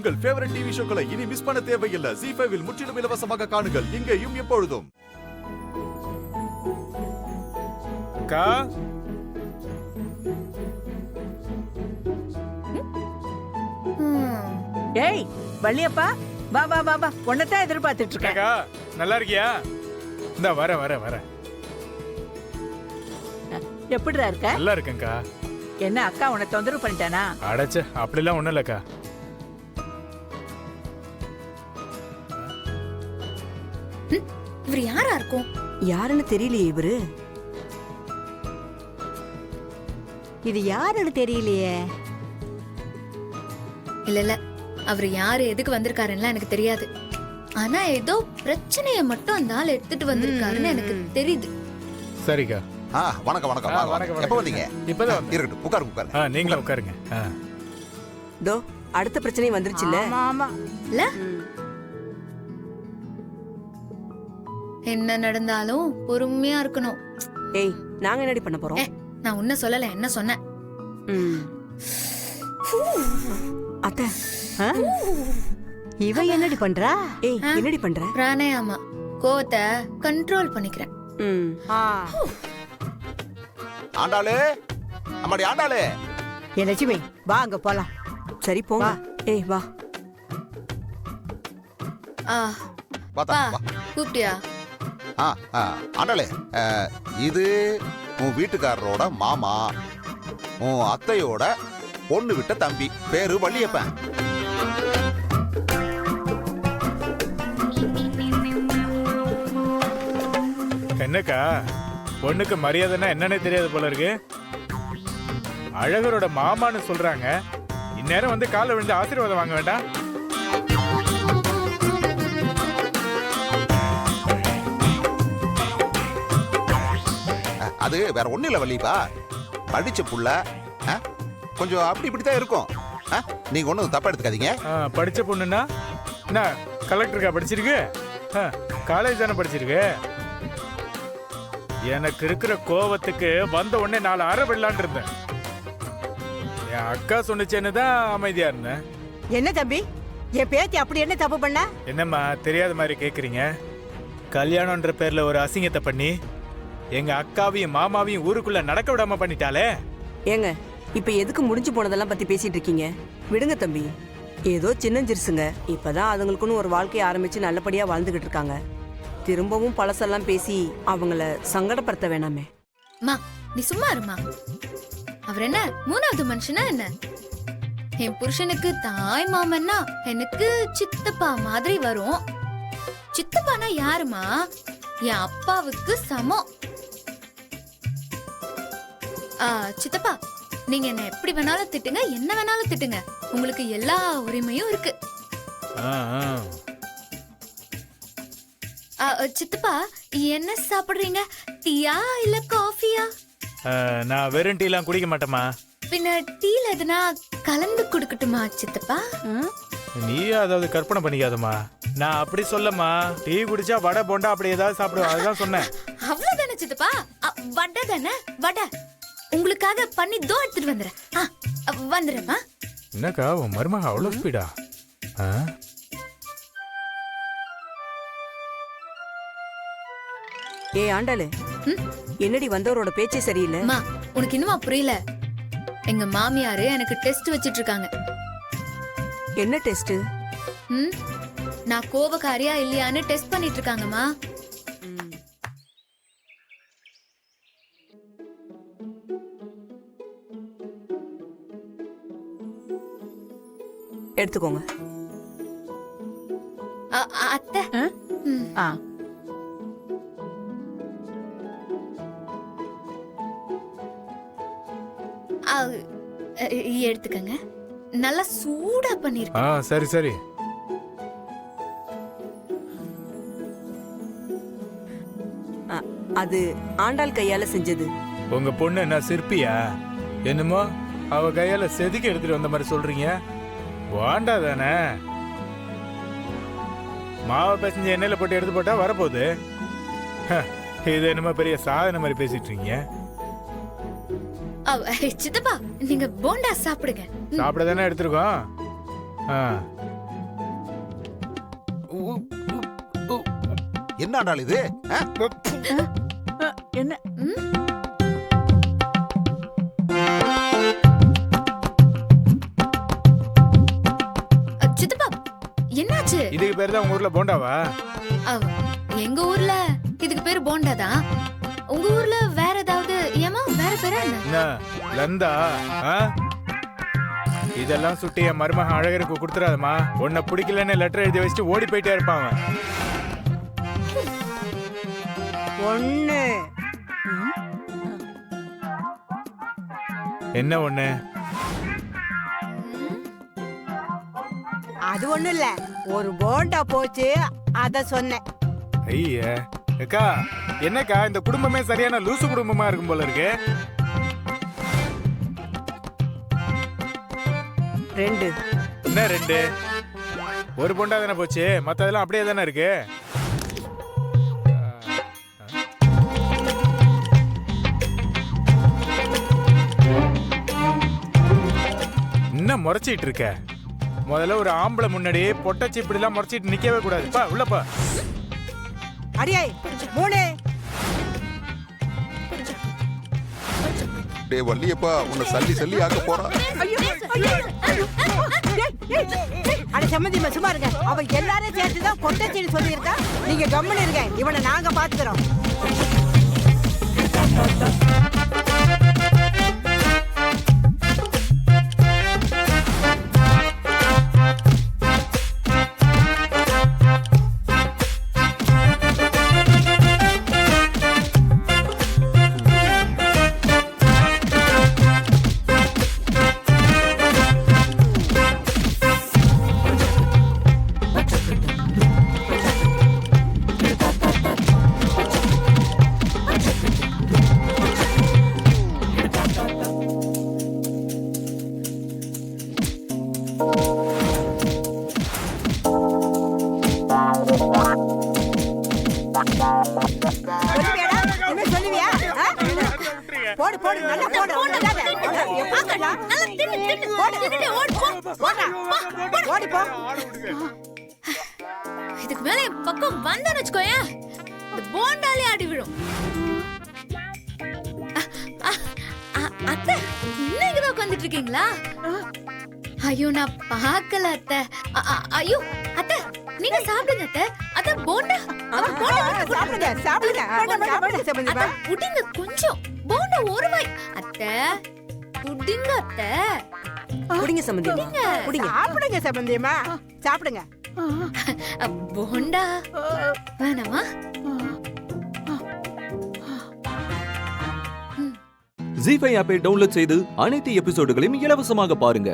உங்கள் favourite TV ஷோக்களை இனி miss பண்ண தேவையில்லை. ZEE5 இல் முற்றிலும் இலவசமாக காணுங்கள். இங்கேயும் எப்பொழுதும். அக்கா ஏய் வள்ளியப்பா, வா வா வா வா, உன்னதான் எதிர்பார்த்துட்டு இருக்கேன். அக்கா நல்லா இருக்கியா? இந்த வர வர வர எப்படிடா இருக்க? நல்லா இருக்கேன்க்கா. என்ன அக்கா உன்னை தொந்தரவு பண்ணிட்டானா? அடைச்ச அப்படிலாம் ஒண்ணும் இல்லக்கா. இவர் யாரா இருக்கும்? யாருன்னு தெரியலையே இவரு. இது யாருன்னு தெரியலையே. இல்ல இல்ல, அவர் யாரு எதுக்கு வந்திருக்காருன்னு எனக்கு தெரியாது. ஆனா ஏதோ பிரச்சனைய மட்டும் அந்த ஆள் எடுத்துட்டு வந்திருக்காருன்னு எனக்கு தெரியுது. சரிக்கா. வணக்கம் வணக்கம். வணக்கம். எப்ப வந்தீங்க? இப்பதான் இருக்கட்டும், உட்காருங்க. நீங்களும் உட்காருங்க. தோ அடுத்த பிரச்சனை வந்துருச்சுல்ல. ஆமா ஆமா. இல்ல என்ன நடந்தாலும் பொறுமையா இருக்கணும். ஏய், நாங்க என்னடி பண்ண போறோம்? நான் உன்ன சொல்லல, என்ன சொன்னேன்? அத்தை, இவ என்னடி பண்றா? ஏய் என்னடி பண்ற? பிராணாயாமா, கோவத்தை கண்ட்ரோல் பண்ணிக்கிறேன். ஆண்டாளே, அம்மாடி ஆண்டாளே. ஏ லட்சுமி, வா அங்க போலாம். சரி போங்க. ஏய் வா. பா கூப்பிட்டியா? ஆண்டாளே, இது உன் வீட்டுக்காரரோட மாமா, உன் அத்தையோட பொண்ணு விட்ட தம்பி, பேரு வள்ளியப்பன். என்னக்கா பொண்ணுக்கு மரியாதைன்னா என்னன்னே தெரியாது போல இருக்கு. அழகரோட மாமான்னு சொல்றாங்க. இந்நேரம் வந்து காலை விழுந்து ஆசீர்வாதம் வாங்க வேண்டாம்? அது வேற ஒண்ணு இல்ல வள்ளிப்பா, படிச்ச புள்ள கொஞ்சம் அப்படி இப்படித்தான் இருக்கும். நீங்க ஒண்ணும் தப்பா எடுத்துக்காதீங்க. படிச்ச பொண்ணுன்னா என்ன கலெக்டருக்கா படிச்சிருக்கு? காலேஜ் தானே படிச்சிருக்கு. எனக்கு இருக்கிற கோவத்துக்கு வந்த உடனே 4 அரை விடலான் இருந்தேன். என் அக்கா சொன்னிச்சேன்னு தான் அமைதியா இருந்தேன். என்ன தம்பி, என் பேத்தி அப்படி என்ன தப்பு பண்ணா? என்னம்மா தெரியாத மாதிரி கேக்குறீங்க? கல்யாணம்ன்ற பேர்ல ஒரு அசிங்கத்தை பண்ணி எங்க அக்காவையும் மாமாவையும் ஊருக்குள்ள நடக்க விடாம பண்ணிட்டாலே. ஏங்க இப்ப எதுக்கு முடிஞ்சு போனதெல்லாம் பத்தி பேசிட்டு இருக்கீங்க? விடுங்க தம்பி, ஏதோ சின்னஞ்சிருசுங்க. இப்பதான் அதுங்களுக்குன்னு ஒரு வாழ்க்கையை ஆரம்பிச்சு நல்லபடியா வாழ்ந்துகிட்டு இருக்காங்க. திரும்பவும் பழசெல்லாம் பேசி அவங்கள சங்கடப்படுத்த வேணாமே. மா நீ சும்மா இருமா. அவர் என்ன 3வது மனுஷனா என்ன? என் புருஷனுக்கு தாய் மாமன்னா எனக்கு சித்தப்பா மாதிரி வரும். சித்தப்பானா யாருமா? என் அப்பாவுக்கு சமம். சித்தப்பா, நீங்க என்ன எப்படி வேணாலும் திட்டுங்க, என்ன வேணாலும் திட்டுங்க. உங்களுக்கு எல்லா உரிமையும் இருக்கு. சித்தப்பா, என்ன சாப்பிடுறீங்க? டீயா இல்ல காஃபியா? நான் வெறும் டீ எல்லாம் குடிக்க மாட்டேமா. பின்ன டீல எதுனா கலந்து குடுக்கட்டுமா சித்தப்பா? நீ அதாவது கற்பனை பண்ணிக்காதமா. நான் அப்படி சொல்லமா. டீ குடிச்சா வடை போண்டா அப்படி ஏதாவது சாப்பிடுவோம், அதுதான் சொன்னேன். அவ்வளவுதானே சித்தப்பா? வடை தானே? வடை உங்களுக்காக பண்ணி தோ எடுத்துட்டு வந்துடுறேன். வந்துடுறேம்மா. என்னக்கா உன் மருமக அவ்வளவு ஸ்பீடா? ஏய் ஆண்டாளு, என்னடி வந்தவரோட பேச்சே சரியில்லை. உனக்கு இன்னுமா புரியல? எங்க மாமியாரு எனக்கு டெஸ்ட் வச்சிட்டு இருக்காங்க. என்ன டெஸ்ட்? நான் கோபக்காரியா இல்லையான்னு டெஸ்ட் பண்ணிட்டு இருக்காங்கம்மா. எடுத்துக்கோங்க. அத்தை, எடுத்துக்கங்க. நல்லா சூடா பண்ணிருக்கேன். சரி சரி. அது ஆண்டாள் கையால செஞ்சது. உங்க பொண்ணு என்ன சிற்பியா? என்னமோ அவ கையால செதுக்கி எடுத்துட்டு வந்த மாதிரி சொல்றீங்க. வாண்டா தானே? மாவை பேசஞ்ச எண்ணெயில போட்டு எடுத்து போட்டா வரப்போகுது. இது என்னமோ பெரிய சாதனை மாதிரி பேசிட்டு இருக்கீங்க. சித்தப்பா, நீங்க போண்டா சாப்பிடுங்க. சாப்பிட தானே எடுத்துருக்கோம். என்ன ஆண்டாள் இது ஆ? என்ன சித்தப்பா என்னாச்சு? இதுக்கு பேர் தான் உங்க ஊர்ல போண்டாவா? அவ், எங்க ஊர்ல இதுக்கு பேரு போண்டா தான். உங்க ஊர்ல வேற ஏதாவது ஏமா வேற பேரா என்ன? என்ன லந்தா? ஆ? இதெல்லாம் சுட்டி என் மருமகன் அழகருக்கு கொடுத்துறாதம்மா. உன்னை பிடிக்கலன்னு லெட்டர் எழுதி வச்சுட்டு ஓடி போயிட்டே இருப்பான் அவன். ஒண்ணு என்ன ஒண்ணு? அது ஒண்ணும் இல்ல, ஒரு போண்டா போச்சு அத சொன்னேன். ஐய அக்கா, என்னக்கா இந்த குடும்பமே சரியான லூசு குடும்பமா இருக்கும் போல இருக்கு. 2 என்ன 2? ஒரு போண்டா தானே போச்சு, மத்ததெல்லாம் அப்படியே தானே இருக்கு. என்ன முறைச்சிட்டு இருக்க? முதல்ல ஒரு ஆம்பளை முன்னாடி பொட்டச்சி இப்படி எல்லாம் முறைச்சிட்டு நிக்கவே கூடாது. பா உள்ளப்பா. அடியே 3. டேய் வள்ளியப்பா உன்னை சல்லி ஆக்க போறா. அட சம்மந்திமா சும்மா இருங்க. அவ எல்லாரும் சேர்த்துதான் கொட்டச்சின்னு சொல்லியிருக்கா. நீங்க கம்முன்னு இருங்க, இவனை நாங்க பாத்துக்கிறோம். சொல்லுவியாடா? இனிமே சொல்லுவியா? ஆ? போடு போடு நல்லா போடு. விடாத. எப்படிடா? போடா. ஓடி போ. இதுக்கு மேல என் பக்கம் வந்தேன்னு வச்சுக்கோயேன், இந்த போண்டாலே ஆடி விழும். அத்தை இன்னைக்குதான் உட்காந்துட்டு இருக்கீங்களா? ஐயோ நான் பார்க்கல அத்தை. ஐயோ அத்தை நீங்க சாப்பிடுங்க அத்தை. அத்தை போண்டா சாப்பிடுங்க சாப்பிடுங்க. சாப்பிடுங்க சம்மந்திமா. அத்தை புடிங்க கொஞ்சம். போண்டா ஒரு வாய். அத்தை புடிங்க அத்தை. குடிங்க சம்மந்தி, குடிங்க. சாப்பிடுங்க சம்மந்திமா, சாப்பிடுங்க. போண்டா வேணாமா? ஜீ5 ஆப்பை டவுன்லோட் செய்து அனைத்து எபிசோடுகளையும் இலவசமாக பாருங்க.